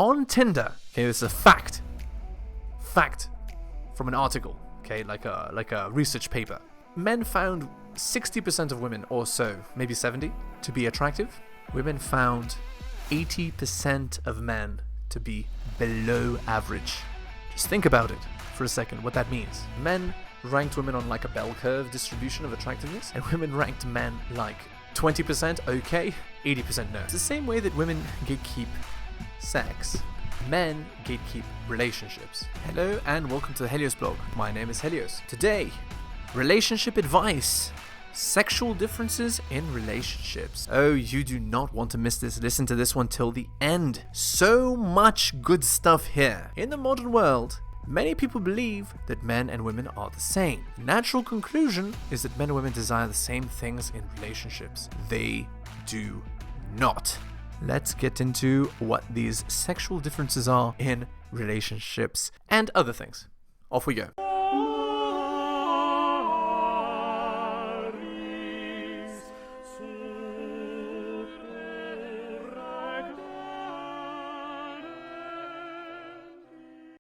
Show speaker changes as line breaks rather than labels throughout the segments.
On Tinder, okay, this is a fact from an article, okay, like a research paper. Men found 60% of women or so, maybe 70, to be attractive. Women found 80% of men to be below average. Just think about it for a second, what that means. Men ranked women on like a bell curve distribution of attractiveness, and women ranked men like 20% okay, 80% no. It's the same way that women gatekeep sex, men gatekeep relationships. Hello and welcome to the heliosblog. My name is Helios. Today, relationship advice. Sexual differences in relationships. Oh, you do not want to miss this. Listen to this one till the end. So much good stuff here. In the modern world, many people believe that men and women are the same. The natural conclusion is that men and women desire the same things in relationships. They do not. Let's get into what these sexual differences are in relationships and other things. Off we go.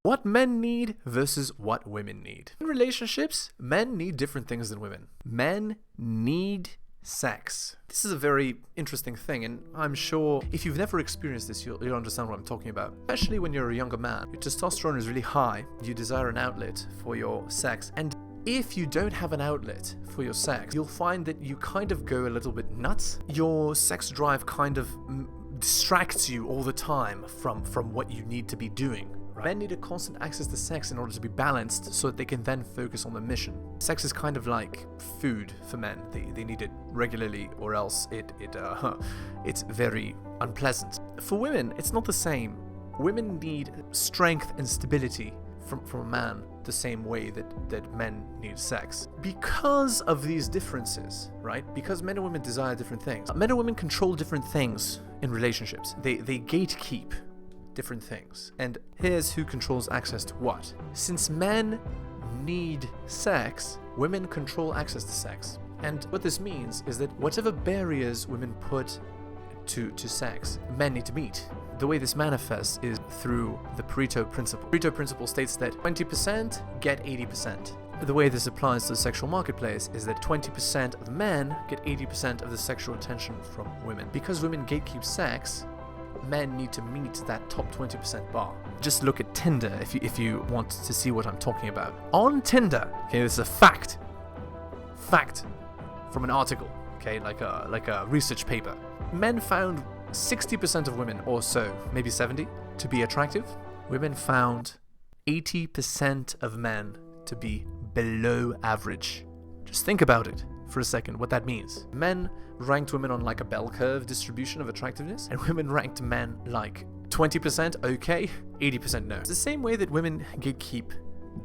What men need versus what women need. In relationships, men need different things than women. Men need sex. This is a very interesting thing, and I'm sure if you've never experienced this, you'll understand what I'm talking about. Especially when you're a younger man. Your testosterone is really high. You desire an outlet for your sex. And if you don't have an outlet for your sex, you'll find that you kind of go a little bit nuts. Your sex drive kind of distracts you all the time from what you need to be doing. Men need a constant access to sex in order to be balanced so that they can then focus on the mission. Sex is kind of like food for men. They need it regularly or else it's very unpleasant. For women, it's not the same. Women need strength and stability from a man the same way that men need sex. Because of these differences, right? Because men and women desire different things. Men and women control different things in relationships. They gatekeep different things. And here's who controls access to what. Since men need sex, women control access to sex. And what this means is that whatever barriers women put to sex, men need to meet. The way this manifests is through the Pareto principle. Pareto principle states that 20% get 80%. The way this applies to the sexual marketplace is that 20% of men get 80% of the sexual attention from women. Because women gatekeep sex, men need to meet that top 20% bar. Just look at Tinder if you want to see what I'm talking about. On Tinder, okay, this is a fact from an article, okay, like a research paper. Men found 60% of women or so, maybe 70, to be attractive. Women found 80% of men to be below average. Just think about it for a second, what that means. Men ranked women on like a bell curve distribution of attractiveness, and women ranked men like 20% okay, 80% no. It's the same way that women gatekeep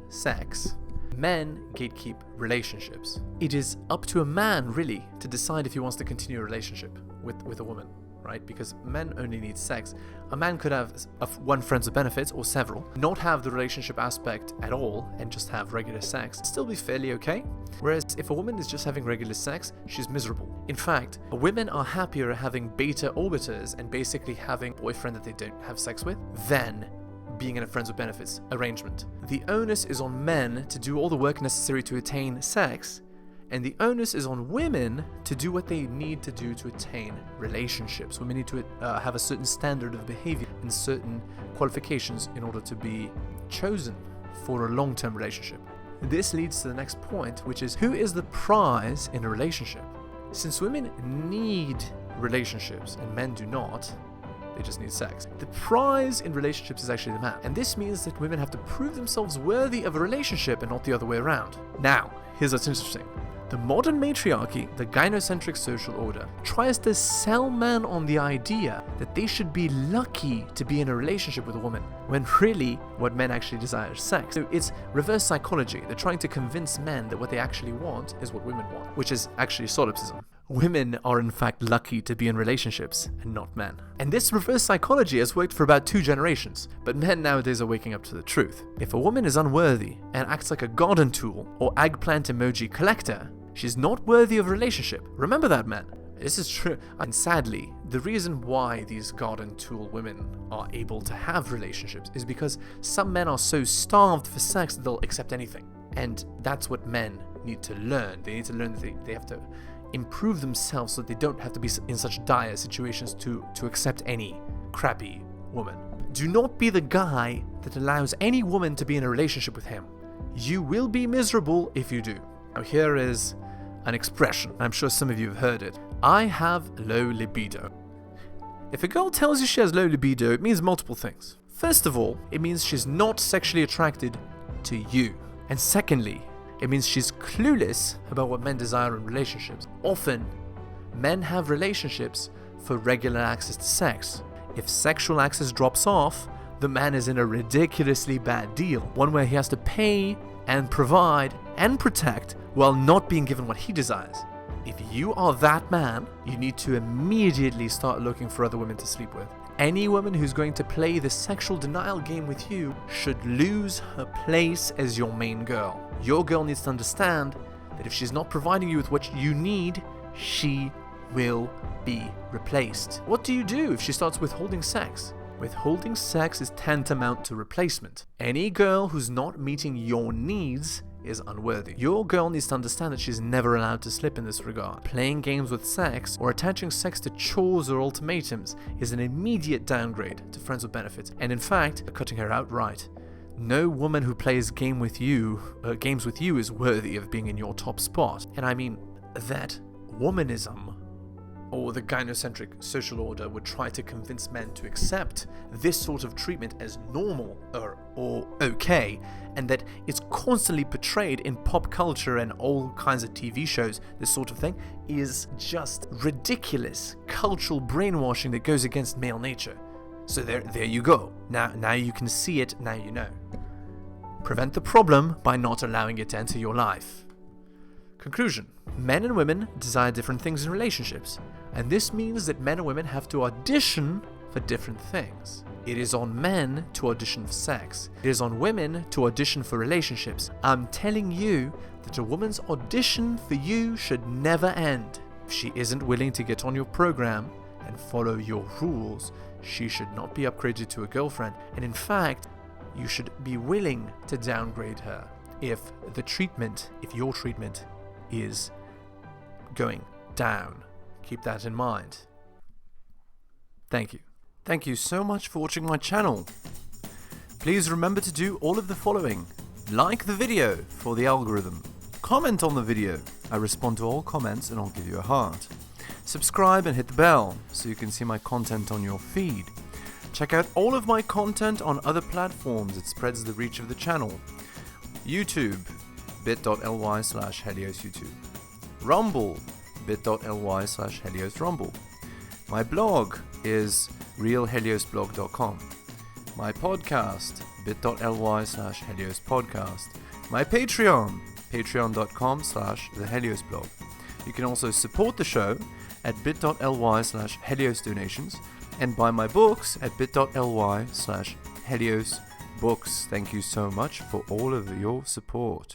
sex, men gatekeep relationships. It is up to a man, really, to decide if he wants to continue a relationship with a woman, right? Because men only need sex. A man could have one friends with benefits or several, not have the relationship aspect at all, and just have regular sex, still be fairly okay. Whereas if a woman is just having regular sex, she's miserable. In fact, women are happier having beta orbiters and basically having a boyfriend that they don't have sex with than being in a friends with benefits arrangement. The onus is on men to do all the work necessary to attain sex, and the onus is on women to do what they need to do to attain relationships. Women need to have a certain standard of behavior and certain qualifications in order to be chosen for a long-term relationship. This leads to the next point, which is who is the prize in a relationship? Since women need relationships and men do not, they just need sex. The prize in relationships is actually the man. And this means that women have to prove themselves worthy of a relationship and not the other way around. Now, here's what's interesting. The modern matriarchy, the gynocentric social order, tries to sell men on the idea that they should be lucky to be in a relationship with a woman, when really what men actually desire is sex. So it's reverse psychology. They're trying to convince men that what they actually want is what women want, which is actually solipsism. Women are in fact lucky to be in relationships and not men. And this reverse psychology has worked for about 2 generations, but men nowadays are waking up to the truth. If a woman is unworthy and acts like a garden tool or eggplant emoji collector, she's not worthy of a relationship. Remember that, men. This is true. And sadly, the reason why these garden tool women are able to have relationships is because some men are so starved for sex that they'll accept anything. And that's what men need to learn. They need to learn that they have to improve themselves so that they don't have to be in such dire situations to accept any crappy woman. Do not be the guy that allows any woman to be in a relationship with him. You will be miserable if you do. Now here is an expression. I'm sure some of you have heard it. I have low libido. If a girl tells you she has low libido, it means multiple things. First of all, it means she's not sexually attracted to you. And secondly, it means she's clueless about what men desire in relationships. Often, men have relationships for regular access to sex. If sexual access drops off, the man is in a ridiculously bad deal. One where he has to pay and provide and protect while not being given what he desires. If you are that man, you need to immediately start looking for other women to sleep with. Any woman who's going to play the sexual denial game with you should lose her place as your main girl. Your girl needs to understand that if she's not providing you with what you need, she will be replaced. What do you do if she starts withholding sex? Withholding sex is tantamount to replacement. Any girl who's not meeting your needs is unworthy. Your girl needs to understand that she's never allowed to slip in this regard. Playing games with sex or attaching sex to chores or ultimatums is an immediate downgrade to friends with benefits, and in fact, cutting her outright. No woman who plays games with you is worthy of being in your top spot. And I mean that womanism or the gynocentric social order would try to convince men to accept this sort of treatment as normal or okay, and that it's constantly portrayed in pop culture and all kinds of TV shows. This sort of thing is just ridiculous cultural brainwashing that goes against male nature. So there you go. Now you can see it, now you know. Prevent the problem by not allowing it to enter your life. Conclusion. Men and women desire different things in relationships, and this means that men and women have to audition for different things. It is on men to audition for sex. It is on women to audition for relationships. I'm telling you that a woman's audition for you should never end. If she isn't willing to get on your program and follow your rules, she should not be upgraded to a girlfriend. And in fact, you should be willing to downgrade her if your treatment is going down. Keep that in mind. Thank you. Thank you so much for watching my channel. Please remember to do all of the following. Like the video for the algorithm. Comment on the video. I respond to all comments and I'll give you a heart. Subscribe and hit the bell so you can see my content on your feed. Check out all of my content on other platforms. It spreads the reach of the channel. YouTube, bit.ly/heliosyoutube. Rumble, bit.ly/heliosrumble. My blog is realheliosblog.com. My podcast, bit.ly/heliospodcast. My Patreon, patreon.com/theheliosblog. You can also support the show at bit.ly/heliosdonations and buy my books at bit.ly/heliosbooks. Thank you so much for all of your support.